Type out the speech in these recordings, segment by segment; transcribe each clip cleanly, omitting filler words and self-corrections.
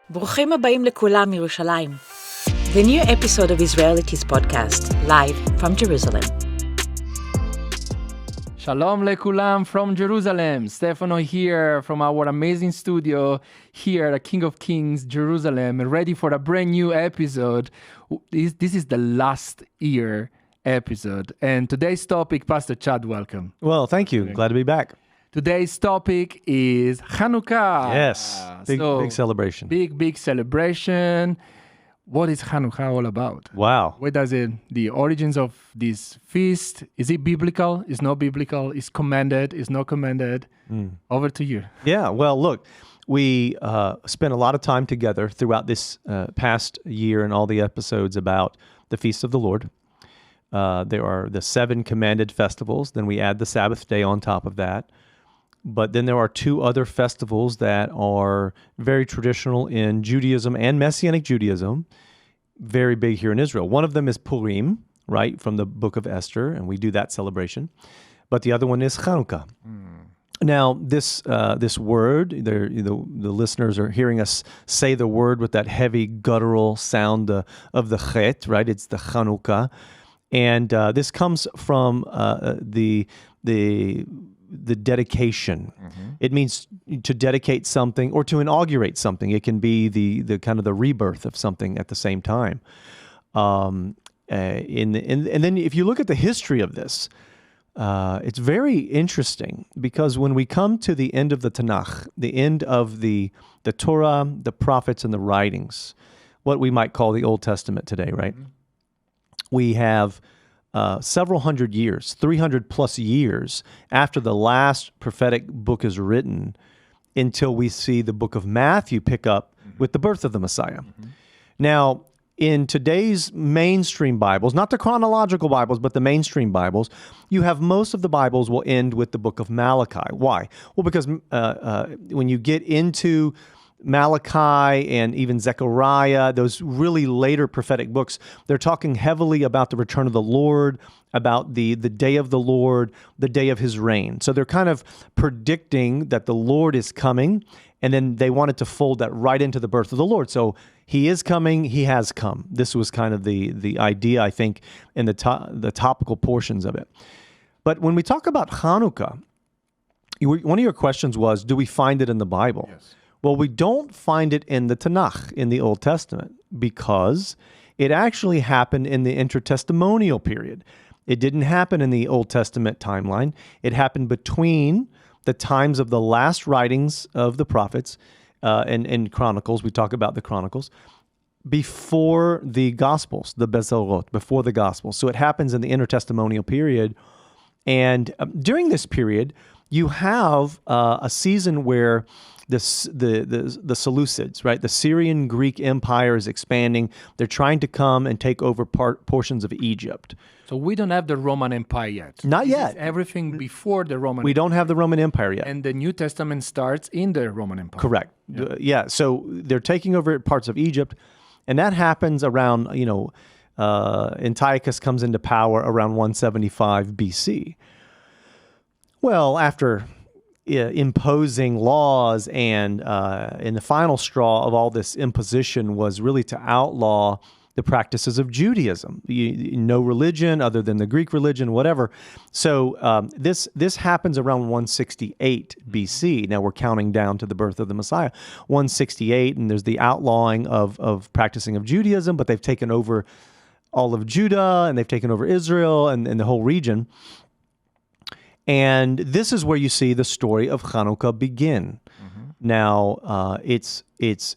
ברוכים הבאים לכולם מירושלים. The new episode of Israelities Podcast, live from Jerusalem. Shalom lekulam from Jerusalem. Stefano here from our amazing studio here at King of Kings, Jerusalem, ready for a brand new episode. This is the last year episode. And today's topic, Pastor Chad, welcome. Well, thank you. Glad to be back. Today's topic is Hanukkah. Yes, big celebration. Big celebration. What is Hanukkah all about? Wow. Where does the origins of this feast, is it biblical? Is not biblical? Is commanded? Is not commanded? Over to you. Yeah, well, look, we spent a lot of time together throughout this past year and all the episodes about the Feast of the Lord. There are the 7 commanded festivals. Then we add the Sabbath day on top of that. But then there are 2 other festivals that are very traditional in Judaism and Messianic Judaism, very big here in Israel. One of them is Purim, right, from the book of Esther, and we do that celebration. But the other one is Chanukah. Now, this word, the listeners are hearing us say the word with that heavy guttural sound of the chet, right? It's the Chanukah. And this comes from the dedication. It means to dedicate something or to inaugurate something. It can be the kind of the rebirth of something at the same time. And then if you look at the history of this, it's very interesting because when we come to the end of the Tanakh, the end of the Torah, the prophets, and the writings, what we might call the Old Testament today, right? We have several hundred years, 300 plus years after the last prophetic book is written until we see the book of Matthew pick up with the birth of the Messiah. Now, in today's mainstream Bibles, not the chronological Bibles, but the mainstream Bibles, you have most of the Bibles will end with the book of Malachi. Why? Well, because when you get into Malachi and even Zechariah, those really later prophetic books, they're talking heavily about the return of the Lord, about the day of the Lord, the day of his reign. So they're kind of predicting that the Lord is coming, and then they wanted to fold that right into the birth of the Lord. So he is coming, he has come. This was kind of the idea, I think, in the topical portions of it. But when we talk about Hanukkah, one of your questions was, do we find it in the Bible? Yes. Well, we don't find it in the Tanakh, in the Old Testament, because it actually happened in the intertestamental period. It didn't happen in the Old Testament timeline. It happened between the times of the last writings of the prophets and Chronicles. We talk about the Chronicles, before the Gospels, the Bezalot, before the Gospels. So it happens in the intertestamental period. And during this period, you have a season where the Seleucids, right? The Syrian Greek Empire is expanding. They're trying to come and take over portions of Egypt. So we don't have the Roman Empire yet. Not yet. This is everything before the Roman Empire. We don't have the Roman Empire yet. And the New Testament starts in the Roman Empire. Correct. Yeah. So they're taking over parts of Egypt, and that happens around, Antiochus comes into power around 175 BC. Well, after imposing laws and the final straw of all this imposition was really to outlaw the practices of Judaism. No religion other than the Greek religion, whatever. So this happens around 168 BC. Now we're counting down to the birth of the Messiah. 168, and there's the outlawing of practicing of Judaism, but they've taken over all of Judah, and they've taken over Israel and the whole region. And this is where you see the story of Chanukah begin. Now, it's in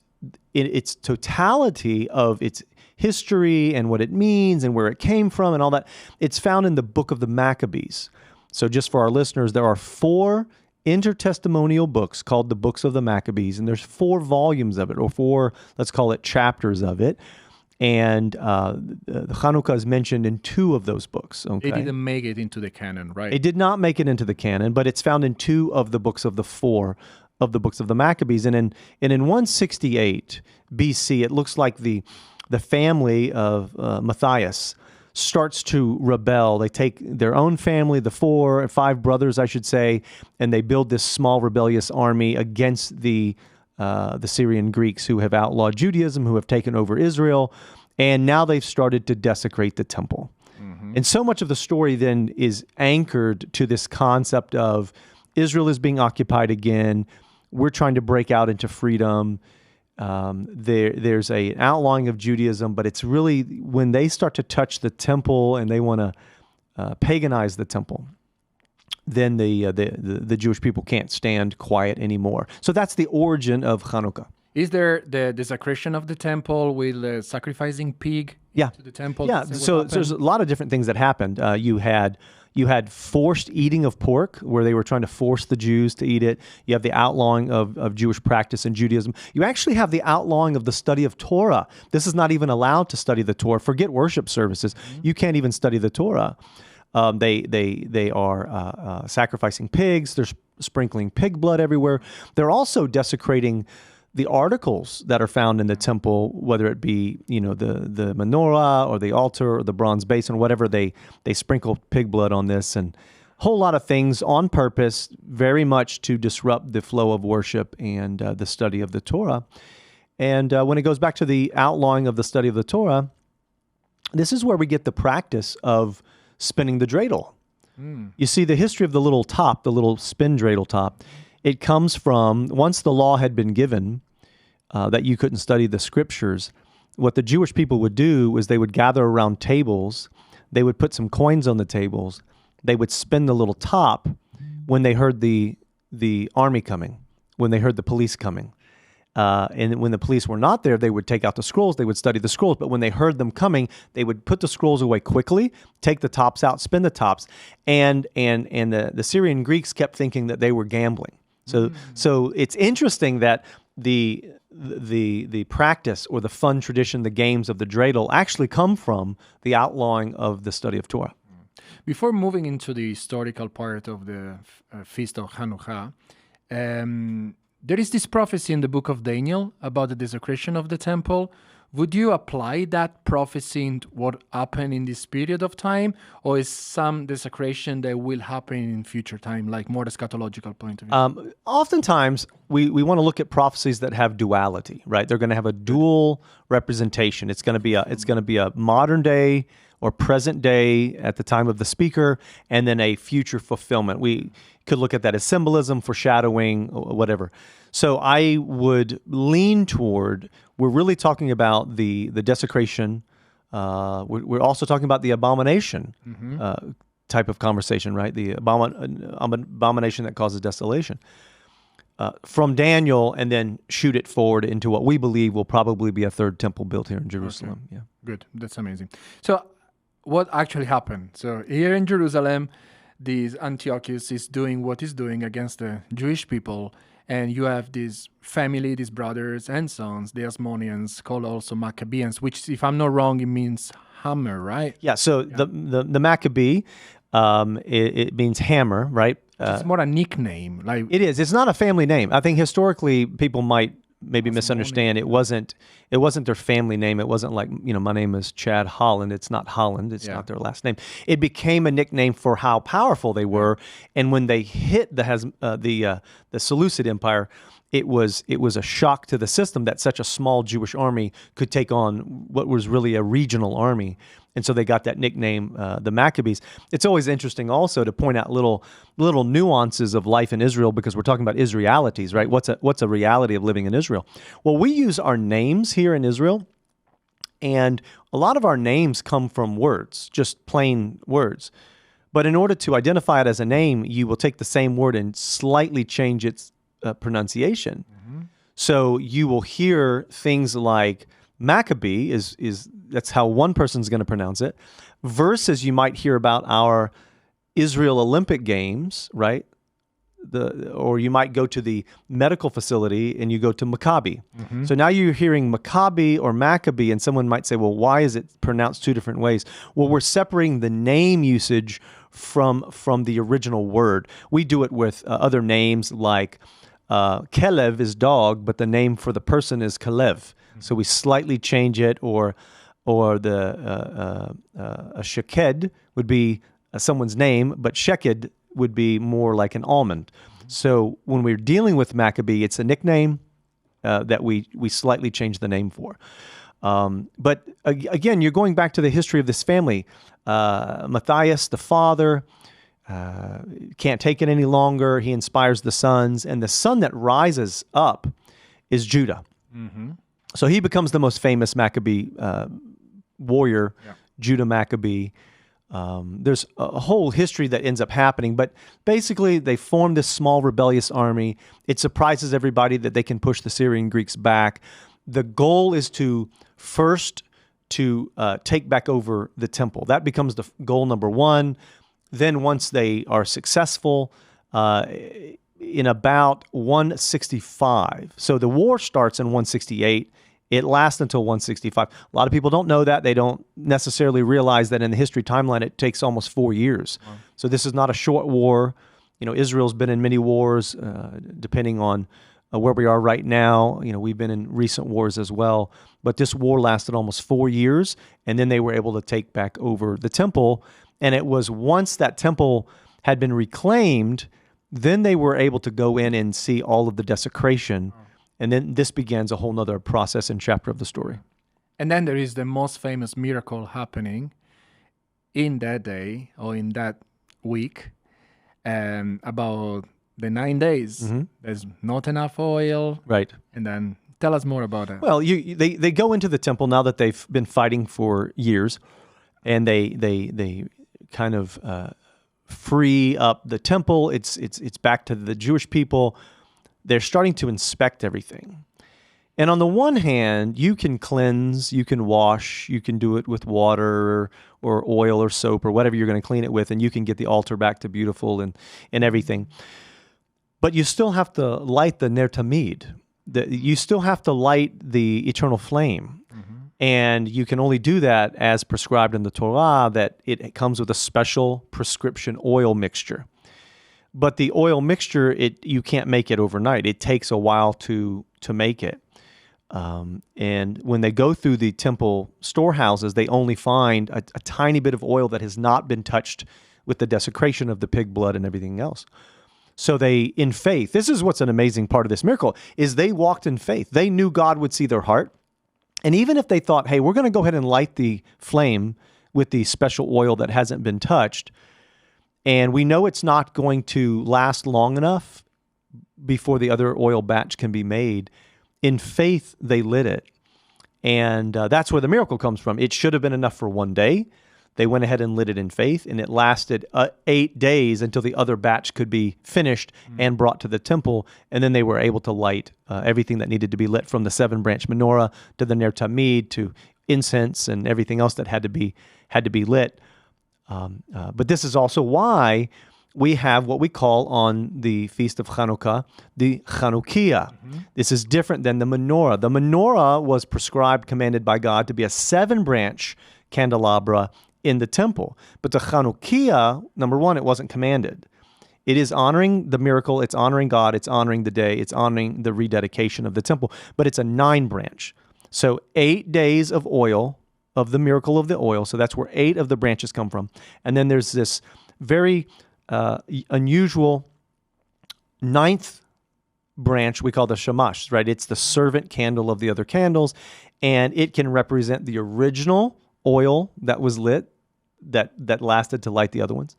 its totality of its history and what it means and where it came from and all that. It's found in the book of the Maccabees. So just for our listeners, there are 4 intertestamental books called the books of the Maccabees, and there's 4 volumes of it, or 4, let's call it chapters of it. And the Chanukah is mentioned in 2 of those books. Okay? It didn't make it into the canon, right? It did not make it into the canon, but it's found in 2 of the books of the 4 of the books of the Maccabees. And in 168 BC, it looks like the family of Matthias starts to rebel. They take their own family, the 4 or 5 brothers, I should say, and they build this small rebellious army against the the Syrian Greeks who have outlawed Judaism, who have taken over Israel, and now they've started to desecrate the temple. And so much of the story then is anchored to this concept of Israel is being occupied again. We're trying to break out into freedom. There's an outlawing of Judaism, but it's really when they start to touch the temple and they want to paganize the temple, then the Jewish people can't stand quiet anymore. So that's the origin of Hanukkah. Is there the desecration of the temple with sacrificing pig to the temple? Yeah, so there's a lot of different things that happened. You had forced eating of pork, where they were trying to force the Jews to eat it. You have the outlawing of Jewish practice in Judaism. You actually have the outlawing of the study of Torah. This is not even allowed to study the Torah. Forget worship services. You can't even study the Torah. They are sacrificing pigs. They're sprinkling pig blood everywhere. They're also desecrating the articles that are found in the temple, whether it be the menorah or the altar or the bronze basin, whatever, they sprinkle pig blood on this, and a whole lot of things on purpose, very much to disrupt the flow of worship and the study of the Torah. And when it goes back to the outlawing of the study of the Torah, this is where we get the practice of spinning the dreidel. You see, the history of the little top, the little spin dreidel top, it comes from once the law had been given that you couldn't study the scriptures. What the Jewish people would do was they would gather around tables. They would put some coins on the tables. They would spin the little top when they heard the army coming, when they heard the police coming. And when the police were not there, they would take out the scrolls. They would study the scrolls. But when they heard them coming, they would put the scrolls away quickly, take the tops out, spin the tops. And the Syrian Greeks kept thinking that they were gambling. So it's interesting that the practice or the fun tradition, the games of the dreidel actually come from the outlawing of the study of Torah. Before moving into the historical part of the feast of Hanukkah, there is this prophecy in the book of Daniel about the desecration of the temple. Would you apply that prophecy in what happened in this period of time, or is some desecration that will happen in future time, like more eschatological point of view? Oftentimes, we want to look at prophecies that have duality, right? They're going to have a dual representation. It's going to be a modern day or present day at the time of the speaker, and then a future fulfillment. We could look at that as symbolism, foreshadowing, whatever. So I would lean toward, we're really talking about the desecration. We're also talking about the abomination type of conversation, right? The abomination that causes desolation. From Daniel, and then shoot it forward into what we believe will probably be a third temple built here in Jerusalem. Okay. Yeah, good. That's amazing. So what actually happened? So here in Jerusalem, Antiochus is doing what he's doing against the Jewish people, and you have this family, these brothers and sons, the Asmoneans, called also Maccabeans, which, if I'm not wrong, it means hammer, right? Yeah. So the Maccabee, it means hammer, right? It's more a nickname, like it is. It's not a family name. I think historically people might maybe misunderstand. It wasn't their family name. It wasn't like, my name is Chad Holland. It's not Holland. It's not their last name. It became a nickname for how powerful they were. And when they hit the Seleucid Empire, it was a shock to the system that such a small Jewish army could take on what was really a regional army. And so they got that nickname, the Maccabees. It's always interesting also to point out little nuances of life in Israel, because we're talking about Israelities, right? What's a reality of living in Israel? Well, we use our names here in Israel, and a lot of our names come from words, just plain words. But in order to identify it as a name, you will take the same word and slightly change its pronunciation. So you will hear things like Maccabee is that's how one person's going to pronounce it, versus you might hear about our Israel Olympic Games, right? Or you might go to the medical facility and you go to Maccabi. So now you're hearing Maccabi or Maccabee, and someone might say, well, why is it pronounced two different ways? Well, we're separating the name usage from the original word. We do it with other names like Kelev is dog, but the name for the person is Kalev. So we slightly change it, or a sheked would be someone's name, but sheked would be more like an almond. So when we're dealing with Maccabee, it's a nickname. that we slightly changed the name for. But again, you're going back to the history of this family. Matthias, the father, can't take it any longer. He inspires the sons, and the son that rises up is Judah. Mm-hmm. So he becomes the most famous Maccabee warrior, Judah Maccabee. There's a whole history that ends up happening, but basically they form this small rebellious army. It surprises everybody that they can push the Syrian Greeks back. The goal is to first take back over the temple. That becomes the goal number one. Then once they are successful, in about 165, so the war starts in 168, it lasts until 165. A lot of people don't know that. They don't necessarily realize that in the history timeline, it takes almost 4 years. Wow. So this is not a short war. Israel's been in many wars, depending on where we are right now. We've been in recent wars as well. But this war lasted almost 4 years, and then they were able to take back over the temple. And it was once that temple had been reclaimed, then they were able to go in and see all of the desecration. And then this begins a whole nother process and chapter of the story. And then there is the most famous miracle happening in that day or in that week, about the 9 days. Mm-hmm. There's not enough oil. Right. And then tell us more about that. Well, they go into the temple now that they've been fighting for years, and they kind of free up the temple. It's back to the Jewish people. They're starting to inspect everything. And on the one hand, you can cleanse, you can wash, you can do it with water or oil or soap or whatever you're going to clean it with, and you can get the altar back to beautiful and everything. But you still have to light the ner tamid. You still have to light the eternal flame. Mm-hmm. And you can only do that as prescribed in the Torah, that it comes with a special prescription oil mixture. But the oil mixture, you can't make it overnight. It takes a while to make it. And when they go through the temple storehouses, they only find a tiny bit of oil that has not been touched with the desecration of the pig blood and everything else. So they, in faith, this is what's an amazing part of this miracle, is they walked in faith. They knew God would see their heart. And even if they thought, hey, we're going to go ahead and light the flame with the special oil that hasn't been touched, and we know it's not going to last long enough before the other oil batch can be made, in faith, they lit it. And that's where the miracle comes from. It should have been enough for 1 day. They went ahead and lit it in faith, and it lasted 8 days until the other batch could be finished and brought to the temple. And then they were able to light everything that needed to be lit, from the 7-branch menorah to the ner tamid to incense and everything else that had to be lit. But this is also why we have what we call on the Feast of Chanukah, the Chanukah. Mm-hmm. This is different than the menorah. The menorah was prescribed, commanded by God, to be a 7-branch candelabra in the temple. But the Chanukah, number one, it wasn't commanded. It is honoring the miracle, it's honoring God, it's honoring the day, it's honoring the rededication of the temple. But it's a 9-branch. So 8 days of oil, of the miracle of the oil. So that's where 8 of the branches come from. And then there's this very unusual 9th branch we call the shamash, right? It's the servant candle of the other candles, and it can represent the original oil that was lit, that lasted to light the other ones.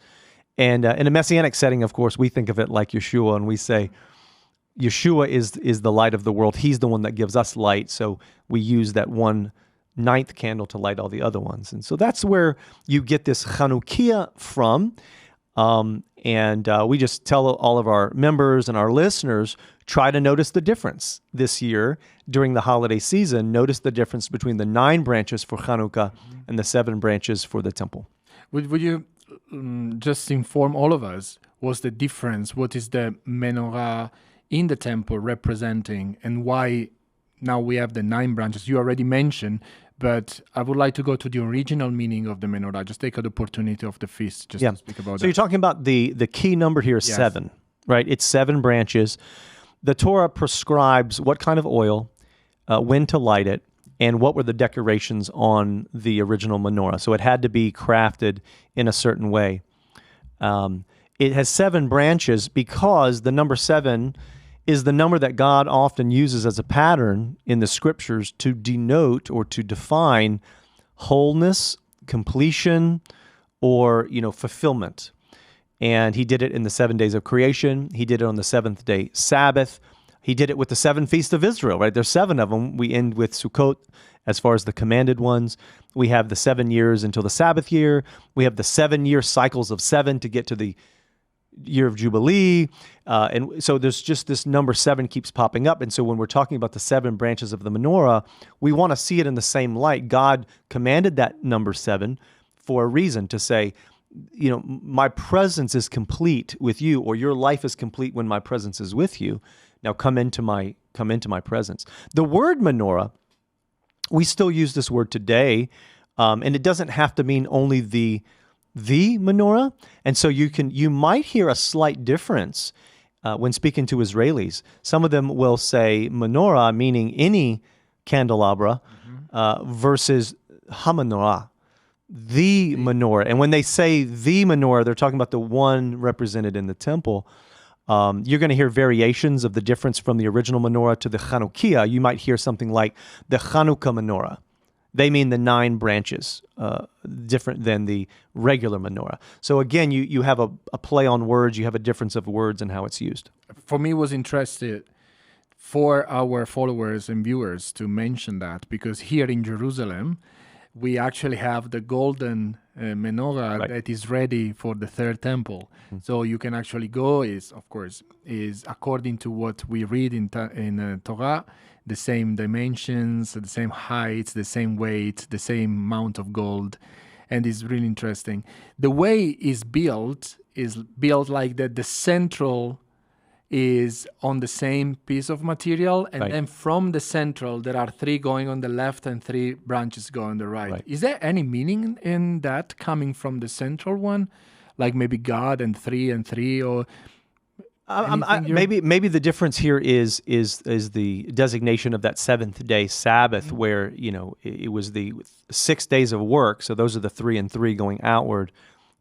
And in a messianic setting, of course, we think of it like Yeshua, and we say Yeshua is the light of the world. He's the one that gives us light, so we use that 1/9 candle to light all the other ones. And so that's where you get this Chanukah from. And we just tell all of our members and our listeners, try to notice the difference this year during the holiday season. Notice the difference between the 9 branches for Hanukkah and the 7 branches for the temple. Would you just inform all of us what's the difference? What is the menorah in the temple representing, and why now we have the 9 branches? You already mentioned, but I would like to go to the original meaning of the menorah. Just take an opportunity of the feast to speak about that. So you're talking about the key number here is 7, right? It's 7 branches. The Torah prescribes what kind of oil, when to light it, and what were the decorations on the original menorah. So it had to be crafted in a certain way. It has 7 branches because the number 7 is the number that God often uses as a pattern in the scriptures to denote or to define wholeness, completion, or fulfillment. And he did it in the 7 days of creation. He did it on the seventh day Sabbath. He did it with the 7 feasts of Israel, right? There's 7 of them. We end with Sukkot as far as the commanded ones. We have the 7 years until the Sabbath year. We have the 7-year cycles of 7 to get to the year of Jubilee. And so there's just this number 7 keeps popping up. And so when we're talking about the 7 branches of the menorah, we want to see it in the same light. God commanded that number 7 for a reason, to say, my presence is complete with you, or your life is complete when my presence is with you. Now come into my presence. The word menorah, we still use this word today, and it doesn't have to mean only the menorah. And so you might hear a slight difference when speaking to Israelis. Some of them will say menorah, meaning any candelabra, versus ha-menorah, the menorah. And when they say the menorah, they're talking about the one represented in the temple. You're going to hear variations of the difference from the original menorah to the Chanukah. You might hear something like the Hanukkah menorah. They mean the 9 branches, different than the regular menorah. So again, you have a play on words. You have a difference of words and how it's used. For me, it was interesting for our followers and viewers to mention that, because here in Jerusalem, we actually have the golden menorah that is ready for the third temple. So you can actually go, is according to what we read in Torah, the same dimensions, the same heights, the same weight, the same amount of gold. And it's really interesting. The way is built like that. The central is on the same piece of material, and then from the central there are 3 going on the left and 3 branches going on the right. Is there any meaning in that coming from the central one, like maybe God and 3 and 3, or maybe the difference here is the designation of that 7th day Sabbath, where it was the 6 days of work, so those are the 3 and 3 going outward.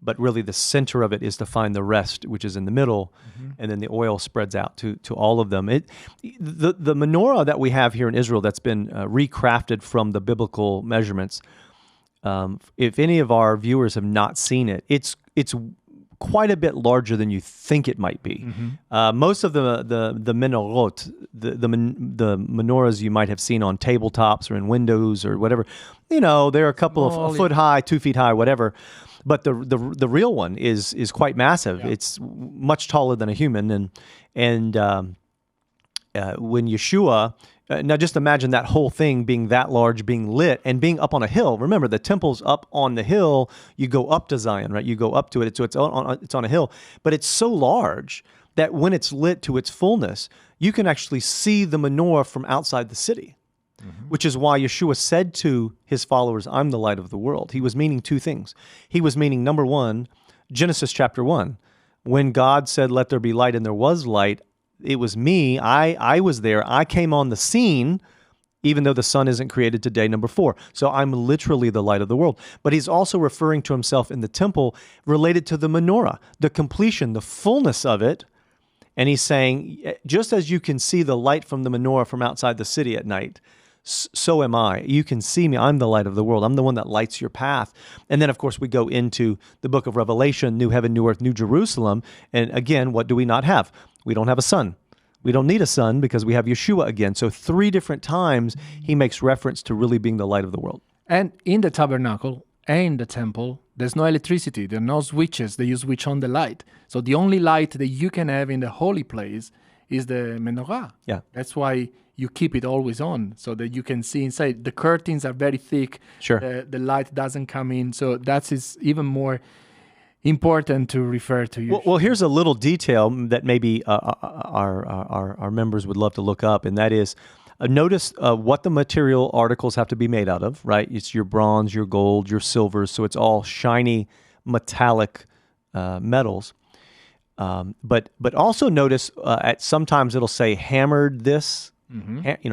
But really the center of it is to find the rest, which is in the middle, and then the oil spreads out to all of them. The menorah that we have here in Israel that's been recrafted from the biblical measurements, if any of our viewers have not seen it, it's quite a bit larger than you think it might be. Most of the menorot, the menorahs you might have seen on tabletops or in windows or whatever, they're a couple of a foot high, 2 feet high, whatever. But the real one is quite massive. Yeah. It's much taller than a human, and when Yeshua, now just imagine that whole thing being that large, being lit, and being up on a hill. Remember, the temple's up on the hill. You go up to Zion, right? You go up to it, so it's on a hill. But it's so large that when it's lit to its fullness, you can actually see the menorah from outside the city. Which is why Yeshua said to his followers, I'm the light of the world. He was meaning 2 things. He was meaning, number 1, Genesis chapter 1. When God said, let there be light, and there was light, it was me. I was there. I came on the scene, even though the sun isn't created today, number 4. So I'm literally the light of the world. But he's also referring to himself in the temple related to the menorah, the completion, the fullness of it. And he's saying, just as you can see the light from the menorah from outside the city at night, so am I. You can see me. I'm the light of the world. I'm the one that lights your path. And then, of course, we go into the book of Revelation, new heaven, new earth, new Jerusalem. And again, what do we not have? We don't have a sun. We don't need a sun because we have Yeshua again. So 3 different times he makes reference to really being the light of the world. And in the tabernacle and the temple, there's no electricity. There are no switches. You switch on the light. So the only light that you can have in the holy place is the menorah. Yeah. That's why you keep it always on so that you can see inside. The curtains are very thick. Sure. The light doesn't come in. So that is even more important to refer to you. Well, here's a little detail that maybe our members would love to look up, and that is, notice what the material articles have to be made out of, right? It's your bronze, your gold, your silver, so it's all shiny, metallic metals. But also notice at sometimes it'll say hammered this,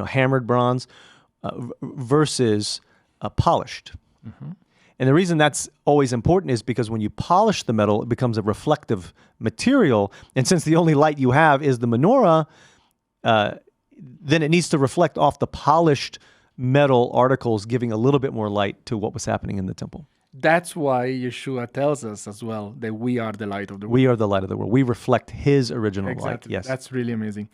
hammered bronze versus polished. And the reason that's always important is because when you polish the metal, it becomes a reflective material. And since the only light you have is the menorah, then it needs to reflect off the polished metal articles, giving a little bit more light to what was happening in the temple. That's why Yeshua tells us as well that we are the light of the world. We are the light of the world. We reflect his original light. Exactly. Yes. That's really amazing.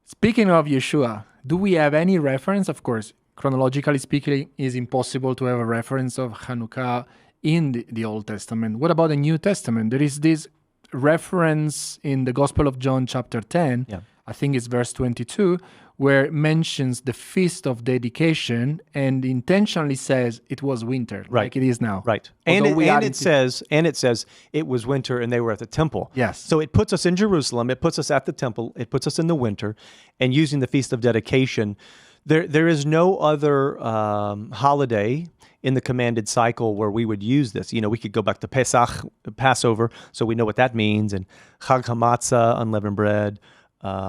Speaking of Yeshua, do we have any reference? Of course, chronologically speaking, it's impossible to have a reference of Hanukkah in the Old Testament. What about the New Testament? There is this reference in the Gospel of John chapter 10, I think it's verse 22, where it mentions the Feast of Dedication and intentionally says it was winter, like it is now. Right. And it says it was winter and they were at the temple. Yes. So it puts us in Jerusalem, it puts us at the temple, it puts us in the winter, and using the Feast of Dedication, there is no other holiday in the commanded cycle where we would use this. We could go back to Pesach, Passover, so we know what that means, and Chag HaMatzah, unleavened bread.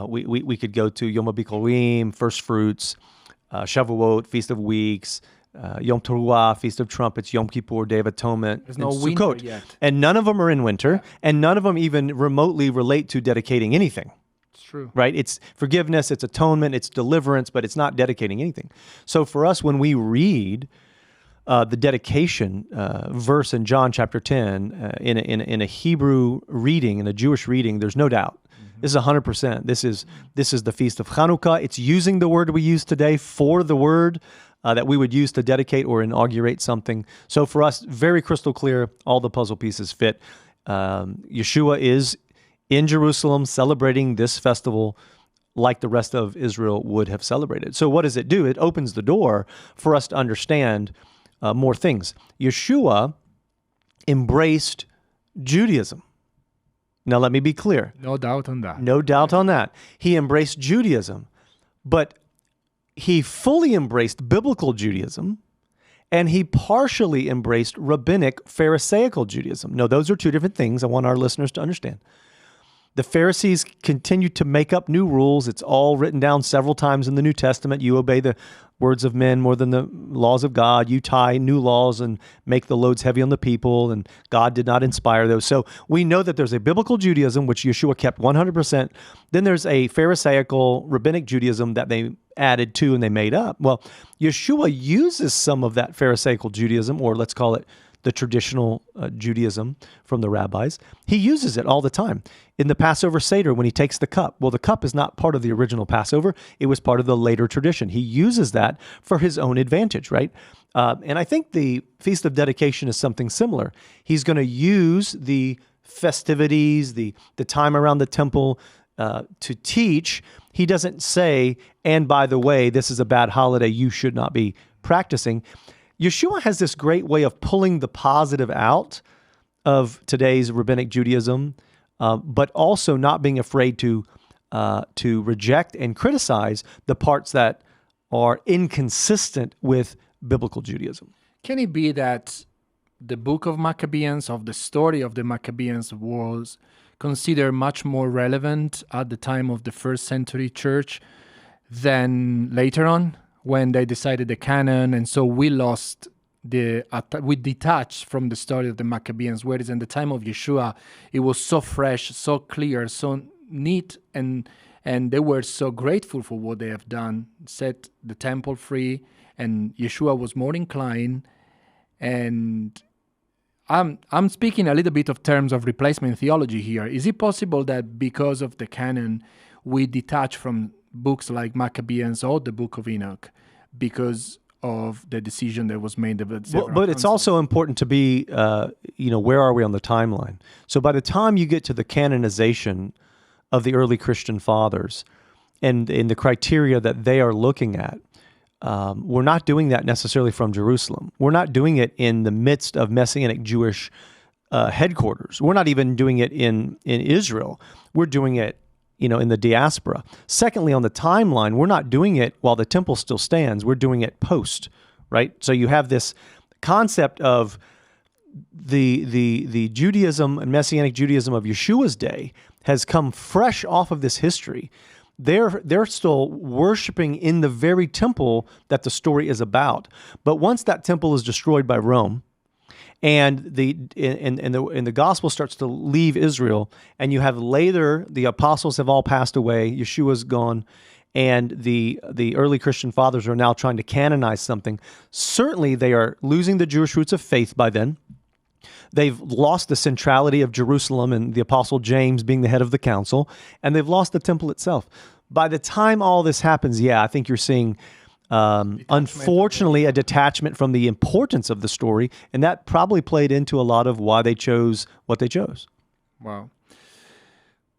We could go to Yom HaBikurim, first fruits, Shavuot, Feast of Weeks, Yom Teruah, Feast of Trumpets, Yom Kippur, Day of Atonement, There's and no winter Sukkot. yet. And none of them are in winter, and none of them even remotely relate to dedicating anything. It's true. Right? It's forgiveness, it's atonement, it's deliverance, but it's not dedicating anything. So for us, when we read the dedication verse in John chapter 10 in a Hebrew reading, in a Jewish reading, there's no doubt. This is 100%. This is the Feast of Chanukah. It's using the word we use today for the word that we would use to dedicate or inaugurate something. So for us, very crystal clear, all the puzzle pieces fit. Yeshua is in Jerusalem celebrating this festival like the rest of Israel would have celebrated. So what does it do? It opens the door for us to understand more things. Yeshua embraced Judaism. Now, let me be clear. No doubt on that. No doubt on that. He embraced Judaism, but he fully embraced biblical Judaism, and he partially embraced rabbinic Pharisaical Judaism. No, those are two different things. I want our listeners to understand. The Pharisees continued to make up new rules. It's all written down several times in the New Testament. You obey the words of men more than the laws of God. You tie new laws and make the loads heavy on the people, and God did not inspire those. So we know that there's a biblical Judaism, which Yeshua kept 100%. Then there's a Pharisaical, rabbinic Judaism that they added to and they made up. Well, Yeshua uses some of that Pharisaical Judaism, or let's call it the traditional Judaism from the rabbis. He uses it all the time. In the Passover Seder, when he takes the cup, well, the cup is not part of the original Passover. It was part of the later tradition. He uses that for his own advantage, right? And I think the Feast of Dedication is something similar. He's going to use the festivities, the time around the temple to teach. He doesn't say, and by the way, this is a bad holiday, you should not be practicing. Yeshua has this great way of pulling the positive out of today's rabbinic Judaism, but also not being afraid to reject and criticize the parts that are inconsistent with biblical Judaism. Can it be that the book of Maccabees, of the story of the Maccabees, was considered much more relevant at the time of the first century church than later on, when they decided the canon, and so we detached from the story of the Maccabees, whereas in the time of Yeshua, it was so fresh, so clear, so neat, and they were so grateful for what they have done, set the temple free, and Yeshua was more inclined. And I'm speaking a little bit of terms of replacement theology here. Is it possible that because of the canon, we detach from books like Maccabees or the Book of Enoch because of the decision that was made? But it's also important to be, where are we on the timeline? So by the time you get to the canonization of the early Christian fathers and in the criteria that they are looking at, we're not doing that necessarily from Jerusalem. We're not doing it in the midst of Messianic Jewish headquarters. We're not even doing it in Israel. We're doing it in the diaspora. Secondly, on the timeline, we're not doing it while the temple still stands. We're doing it post, right? So you have this concept of the Judaism and Messianic Judaism of Yeshua's day has come fresh off of this history. They're still worshiping in the very temple that the story is about. But once that temple is destroyed by Rome, And the gospel starts to leave Israel, and you have later the apostles have all passed away, Yeshua's gone, and the early Christian fathers are now trying to canonize something. Certainly, they are losing the Jewish roots of faith by then. They've lost the centrality of Jerusalem and the apostle James being the head of the council, and they've lost the temple itself. By the time all this happens, I think you're seeing, unfortunately, a detachment from the importance of the story, and that probably played into a lot of why they chose what they chose. Wow.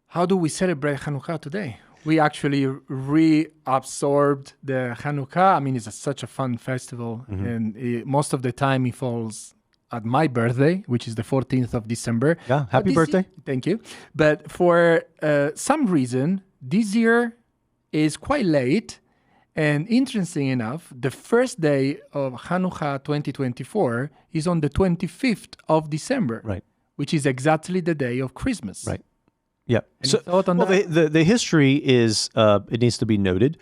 How do we celebrate Hanukkah today? We actually reabsorbed the Hanukkah. I mean, it's such a fun festival, and most of the time it falls at my birthday, which is the 14th of December. Yeah, happy birthday. Thank you. But for some reason, this year is quite late. And interesting enough, the first day of Hanukkah 2024 is on the 25th of December, right? Which is exactly the day of Christmas. Right. Yeah. Any thought on that? The history is, it needs to be noted,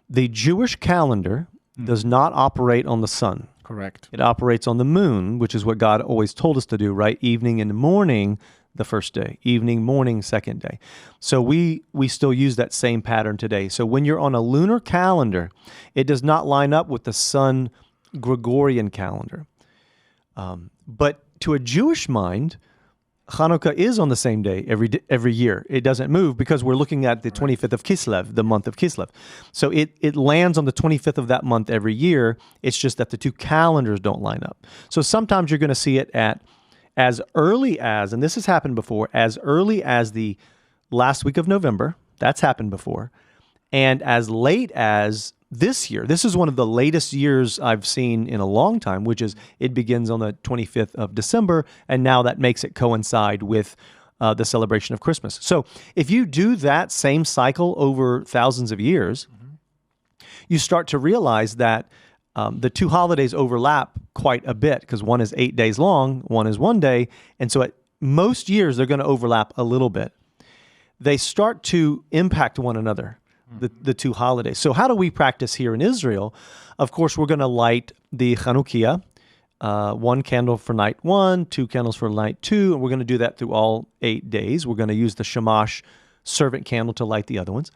the Jewish calendar does not operate on the sun. Correct. It operates on the moon, which is what God always told us to do, right? Evening and morning, the first day. Evening, morning, second day. So we still use that same pattern today. So when you're on a lunar calendar, it does not line up with the sun Gregorian calendar. But to a Jewish mind, Hanukkah is on the same day every year. It doesn't move because we're looking at the 25th of Kislev, the month of Kislev. So it lands on the 25th of that month every year. It's just that the two calendars don't line up. So sometimes you're going to see it at as early as, and this has happened before, as early as the last week of November. That's happened before. And as late as this year. This is one of the latest years I've seen in a long time, which is it begins on the 25th of December, and now that makes it coincide with the celebration of Christmas. So if you do that same cycle over thousands of years, you start to realize that the two holidays overlap quite a bit, because one is 8 days long, one is 1 day, and so at most years they're going to overlap a little bit. They start to impact one another, the two holidays. So how do we practice here in Israel? Of course, we're going to light the Chanukah, one candle for night 1, 2 candles for night 2, and we're going to do that through all 8 days. We're going to use the shamash servant candle to light the other ones.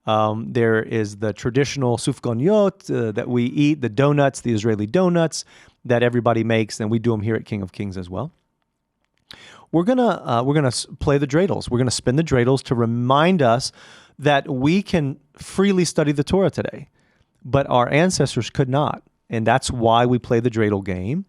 There is the traditional sufgoniot that we eat, the donuts, the Israeli donuts that everybody makes, and we do them here at King of Kings as well. We're gonna play the dreidels. We're gonna spin the dreidels to remind us that we can freely study the Torah today, but our ancestors could not, and that's why we play the dreidel game.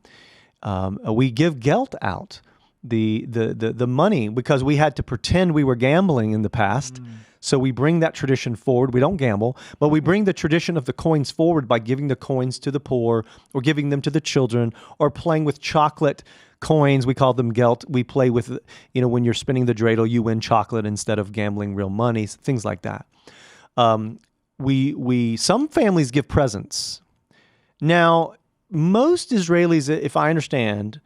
We give gelt out, the money, because we had to pretend we were gambling in the past. So we bring that tradition forward. We don't gamble, but we bring the tradition of the coins forward by giving the coins to the poor, or giving them to the children, or playing with chocolate coins. We call them gelt. We play with, when you're spinning the dreidel, you win chocolate instead of gambling real money, things like that. Some families give presents. Now, most Israelis, if I understand,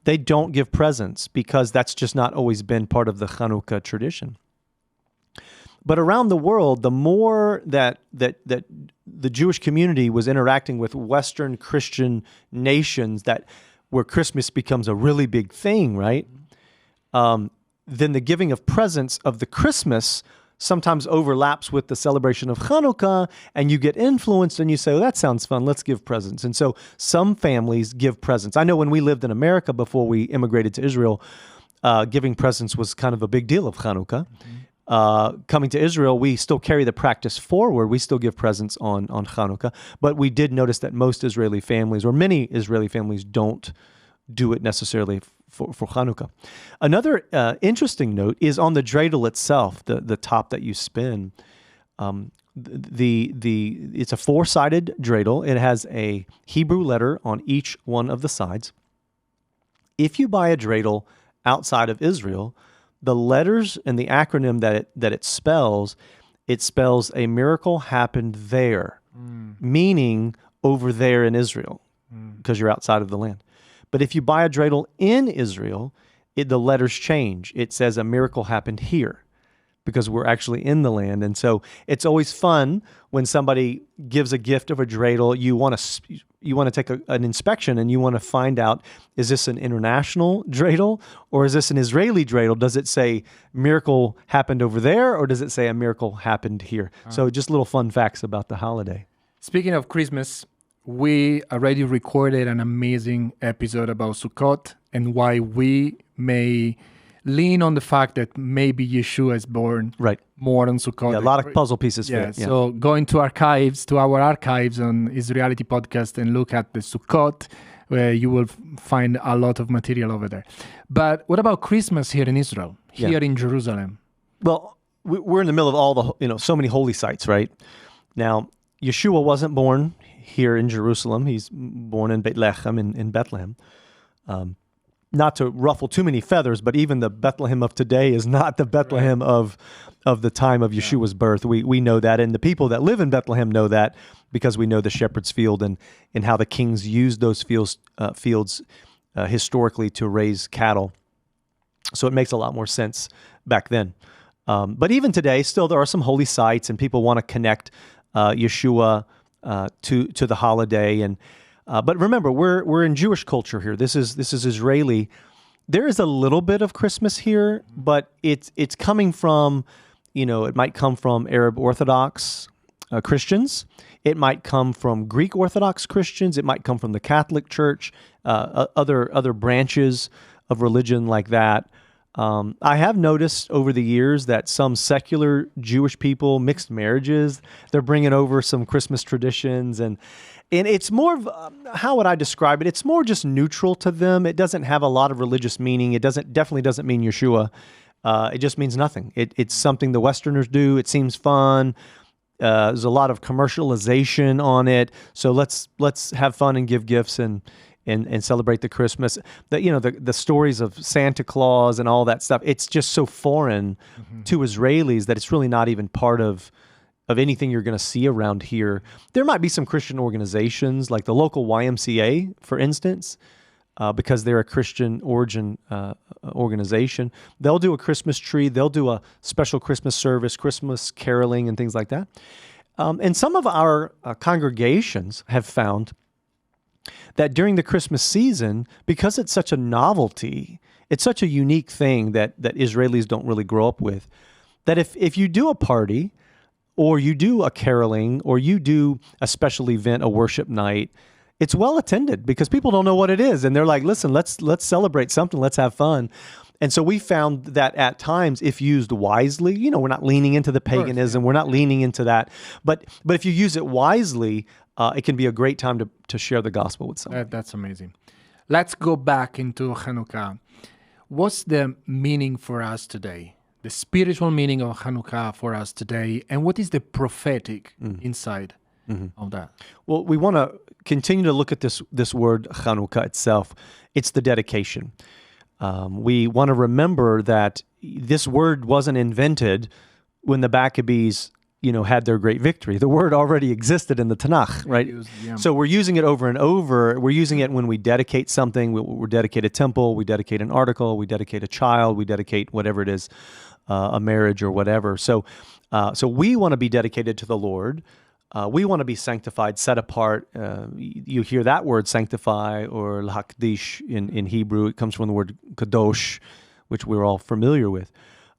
they don't give presents because that's just not always been part of the Chanukah tradition. But around the world, the more that the Jewish community was interacting with Western Christian nations, where Christmas becomes a really big thing, right? Then the giving of presents of the Christmas sometimes overlaps with the celebration of Hanukkah, and you get influenced and you say, that sounds fun, let's give presents. And so some families give presents. I know when we lived in America before we immigrated to Israel, giving presents was kind of a big deal of Hanukkah. Coming to Israel, we still carry the practice forward. We still give presents on Hanukkah, but we did notice that most Israeli families, or many Israeli families, don't do it necessarily for Hanukkah. Another interesting note is on the dreidel itself, the top that you spin. It's a 4-sided dreidel. It has a Hebrew letter on each one of the sides. If you buy a dreidel outside of Israel, the letters and the acronym that it spells a miracle happened there, meaning over there in Israel, because you're outside of the land. But if you buy a dreidel in Israel, the letters change. It says a miracle happened here, because we're actually in the land. And so it's always fun when somebody gives a gift of a dreidel. You want to take an inspection and you want to find out, is this an international dreidel or is this an Israeli dreidel? Does it say miracle happened over there or does it say a miracle happened here? So just little fun facts about the holiday. Speaking of Christmas, we already recorded an amazing episode about Sukkot and why we may lean on the fact that maybe Yeshua is born more on Sukkot. Yeah, a lot of puzzle pieces fit. Yeah. So go into our archives on Israelity Podcast and look at the Sukkot, where you will find a lot of material over there. But what about Christmas here in Israel, here in Jerusalem? Well, we're in the middle of all the, so many holy sites, right? Now, Yeshua wasn't born here in Jerusalem. He's born in Bethlehem, in Bethlehem. Not to ruffle too many feathers, but even the Bethlehem of today is not the Bethlehem of the time of Yeshua's birth. We know that, and the people that live in Bethlehem know that because we know the shepherd's field and how the kings used those fields historically to raise cattle. So it makes a lot more sense back then. But even today, still there are some holy sites, and people want to connect Yeshua to the holiday. And but remember, we're in Jewish culture here. This is Israeli. There is a little bit of Christmas here, but it's coming from, it might come from Arab Orthodox Christians. It might come from Greek Orthodox Christians. It might come from the Catholic Church, other branches of religion like that. I have noticed over the years that some secular Jewish people, mixed marriages, they're bringing over some Christmas traditions, and it's more of, how would I describe it? It's more just neutral to them. It doesn't have a lot of religious meaning. It definitely doesn't mean Yeshua. It just means nothing. It's something the Westerners do. It seems fun. There's a lot of commercialization on it. So let's have fun and give gifts and celebrate the Christmas. The stories of Santa Claus and all that stuff. It's just so foreign to Israelis that it's really not even part of anything you're going to see around here. There might be some Christian organizations like the local YMCA, for instance, because they're a Christian origin organization. They'll do a Christmas tree. They'll do a special Christmas service, Christmas caroling, and things like that. And some of our congregations have found that during the Christmas season, because it's such a novelty, it's such a unique thing that Israelis don't really grow up with, that if you do a party, or you do a caroling, or you do a special event, a worship night, it's well attended because people don't know what it is. And they're like, listen, let's celebrate something, let's have fun. And so we found that at times, if used wisely, we're not leaning into the paganism, we're not leaning into that. But if you use it wisely, it can be a great time to share the gospel with someone. That's amazing. Let's go back into Hanukkah. What's the meaning for us today? The spiritual meaning of Hanukkah for us today, and what is the prophetic inside of that? Well, we want to continue to look at this word Chanukah itself. It's the dedication. We want to remember that this word wasn't invented when the Maccabees, had their great victory. The word already existed in the Tanakh, right? So we're using it over and over. We're using it when we dedicate something. We dedicate a temple, we dedicate an article, we dedicate a child, we dedicate whatever it is, a marriage or whatever. So we want to be dedicated to the Lord. We want to be sanctified, set apart. You hear that word sanctify or lahakdish in Hebrew. It comes from the word kadosh, which we're all familiar with.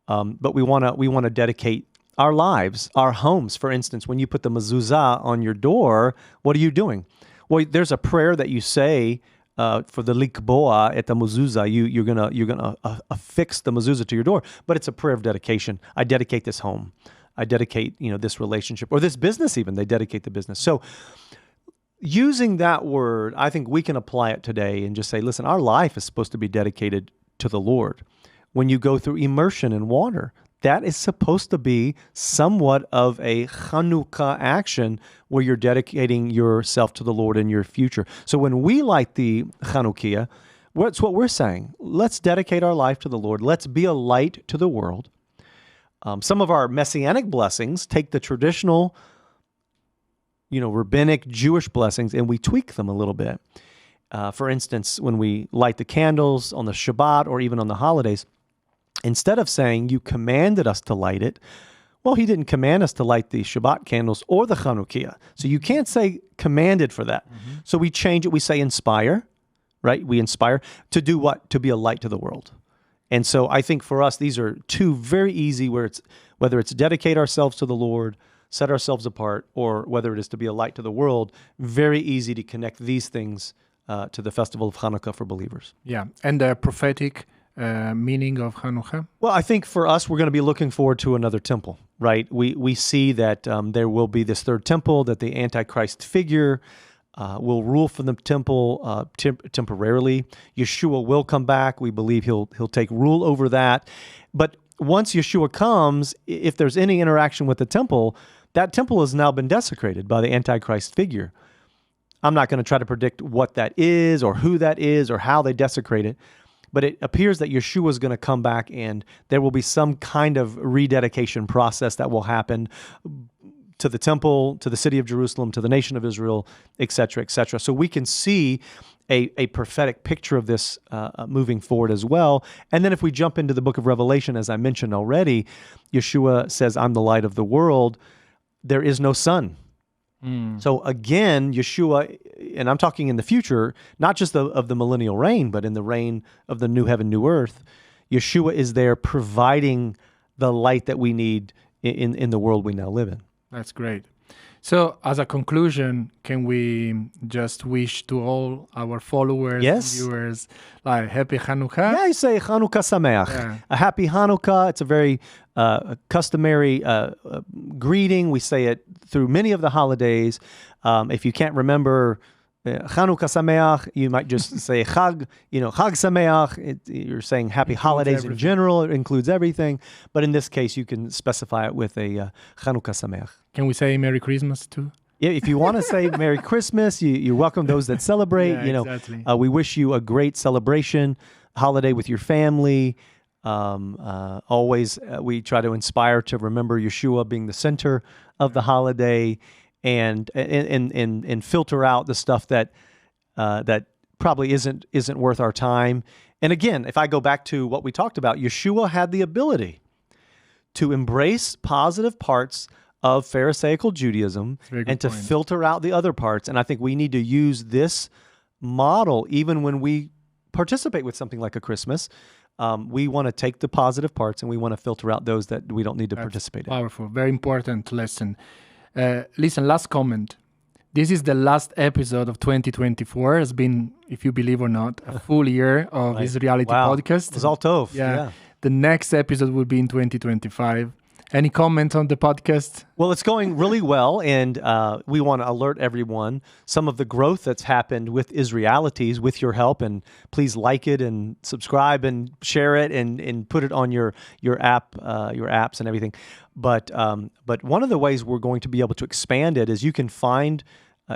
But we want to dedicate our lives, our homes. For instance, when you put the mezuzah on your door, what are you doing? Well, there's a prayer that you say for the likboa at the mezuzah. You're gonna affix the mezuzah to your door, but it's a prayer of dedication. I dedicate this home. I dedicate this relationship or this business. Even they dedicate the business. So using that word, I think we can apply it today and just say, listen, our life is supposed to be dedicated to the Lord. When you go through immersion in water, that is supposed to be somewhat of a Chanukah action where you're dedicating yourself to the Lord in your future. So when we light the Chanukiah, what's what we're saying? Let's dedicate our life to the Lord. Let's be a light to the world. Some of our messianic blessings take the traditional, rabbinic Jewish blessings and we tweak them a little bit. For instance, when we light the candles on the Shabbat or even on the holidays, instead of saying you commanded us to light it, Well, he didn't command us to light the Shabbat candles or the Chanukah. So you can't say commanded for that. So we change it. We say inspire, right? We inspire to do what? To be a light to the world. And so I think for us, these are two very easy, whether it's dedicate ourselves to the Lord, set ourselves apart, or whether it is to be a light to the world, very easy to connect these things to the festival of Hanukkah for believers. Yeah, and the prophetic meaning of Hanukkah? Well, I think for us, we're going to be looking forward to another temple, right? We see that there will be this third temple, that the Antichrist figure will rule from the temple temporarily. Yeshua will come back. We believe he'll take rule over that. But once Yeshua comes, if there's any interaction with the temple, that temple has now been desecrated by the Antichrist figure. I'm not going to try to predict what that is or who that is or how they desecrate it, but it appears that Yeshua is going to come back and there will be some kind of rededication process that will happen to the temple, to the city of Jerusalem, to the nation of Israel, et cetera, et cetera. So we can see a prophetic picture of this moving forward as well. And then if we jump into the book of Revelation, as I mentioned already, Yeshua says, I'm the light of the world. There is no sun. So again, Yeshua, and I'm talking in the future, not just of the millennial reign, but in the reign of the new heaven, new earth, Yeshua is there providing the light that we need in the world we now live in. That's great. So as a conclusion, can we just wish to all our followers and viewers like happy Hanukkah? Yeah, you say Chanukah Sameach. Yeah. A happy Hanukkah. It's a very customary greeting. We say it through many of the holidays. If you can't remember Chanukah Sameach, you might just say Chag, Chag Sameach. You're saying happy holidays in general. It includes everything. But in this case, you can specify it with a Chanukah Sameach. Can we say Merry Christmas too? Yeah, if you want to say Merry Christmas, you welcome those that celebrate. Yeah, exactly. We wish you a great celebration, holiday with your family. Always, we try to inspire to remember Yeshua being the center of the holiday, and filter out the stuff that probably isn't worth our time. And again, if I go back to what we talked about, Yeshua had the ability to embrace positive parts of Pharisaical Judaism and to filter out the other parts. And I think we need to use this model even when we participate with something like a Christmas. We want to take the positive parts and we want to filter out those that we don't need to participate in. Powerful, very important lesson. Listen, last comment. This is the last episode of 2024. It's been, if you believe or not, a full year of Israelities Podcast. Mazal tov. Yeah. The next episode will be in 2025. Any comment on the podcast? Well, it's going really well, and we want to alert everyone some of the growth that's happened with Israelities with your help, and please like it and subscribe and share it and put it on your apps and everything. But one of the ways we're going to be able to expand it is you can find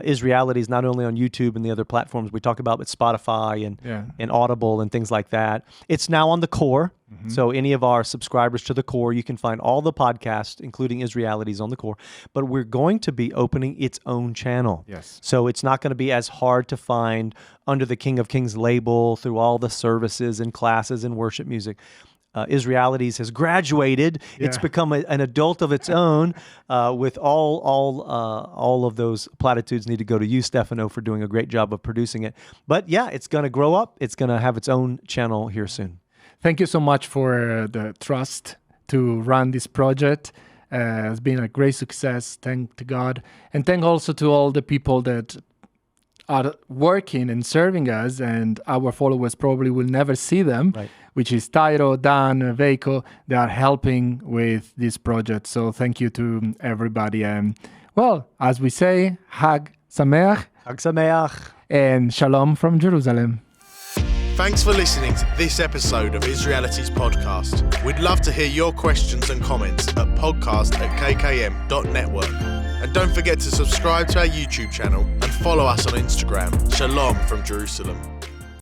Israelities not only on YouTube and the other platforms we talk about, but Spotify and Audible and things like that. It's now on the core. Mm-hmm. So any of our subscribers to the core, you can find all the podcasts, including Israelities, on the core. But we're going to be opening its own channel. Yes. So it's not going to be as hard to find under the King of Kings label through all the services and classes and worship music. Israelities has graduated. Yeah. It's become an adult of its own. With all of those platitudes need to go to you, Stefano, for doing a great job of producing it. But yeah, it's going to grow up. It's going to have its own channel here soon. Thank you so much for the trust to run this project. It's been a great success. Thank to God. And thank also to all the people that are working and serving us, and our followers probably will never see them, right, which is Tyro, Dan, Veiko. They are helping with this project. So thank you to everybody. Well, as we say, Hag Sameach. Hag Sameach. And Shalom from Jerusalem. Thanks for listening to this episode of Israelities Podcast. We'd love to hear your questions and comments at podcast@kkm.network. And don't forget to subscribe to our YouTube channel and follow us on Instagram. Shalom from Jerusalem.